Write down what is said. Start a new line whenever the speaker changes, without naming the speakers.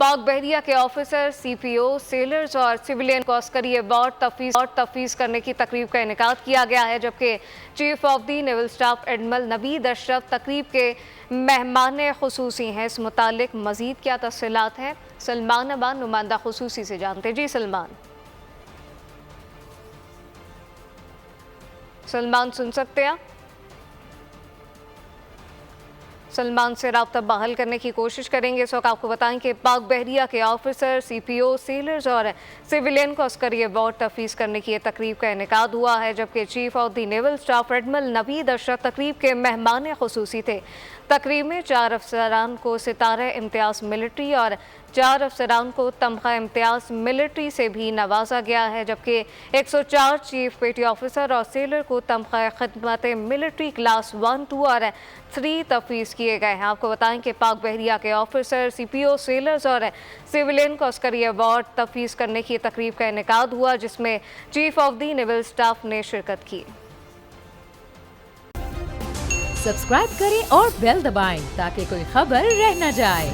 पाक बहरिया के officer, CPO, sellers और सिविलियन को अस्करी अवार्ड तफवीज़ करने की तकरीब का इनेकाद किया गया है, जबकि chief of the naval staff admiral Naveed Ashraf तकरीब के मेहमान खुसूसी हैं। इस मुतालिक मजीद क्या तफसीलात हैं, सलमान अबान नुमाइंदा खुसूसी से जानते। जी सलमान सुन सकते हैं? सलमान से राब्ता बहाल करने की कोशिश करेंगे। इस वक्त आपको बताएं कि पाक बहरिया के ऑफिसर, सीपीओ, सेलर्स और सिविलियन को अस्करी अवार्ड तफवीज़ करने की तकरीब का इनेकाद हुआ है, जबकि chief of the naval staff admiral Naveed Ashraf तकरीब के मेहमान खुसूसी थे। तकरीब में 4 अफसरान को सितारा इम्तियाज़ मिलिट्री और 4 अफसरान को तमगा इम्तियाज़ मिलिट्री से भी नवाजा गया है, जबकि 104 चीफ पेटी ऑफिसर और सेलर को तमगा खिदमत मिलिट्री क्लास 1, 2 और 3 तफवीज़ किए गए हैं। आपको बताएं कि पाक बहरिया के ऑफिसर, सीपीओ, सेलर्स और सिविलियन को अस्करी अवार्ड तफवीज़ करने की तकरीब का इनेकाद हुआ, जिसमें chief of the naval staff ने शिरकत की।
सब्सक्राइब करें और बेल दबाएं ताकि कोई खबर रह न जाए।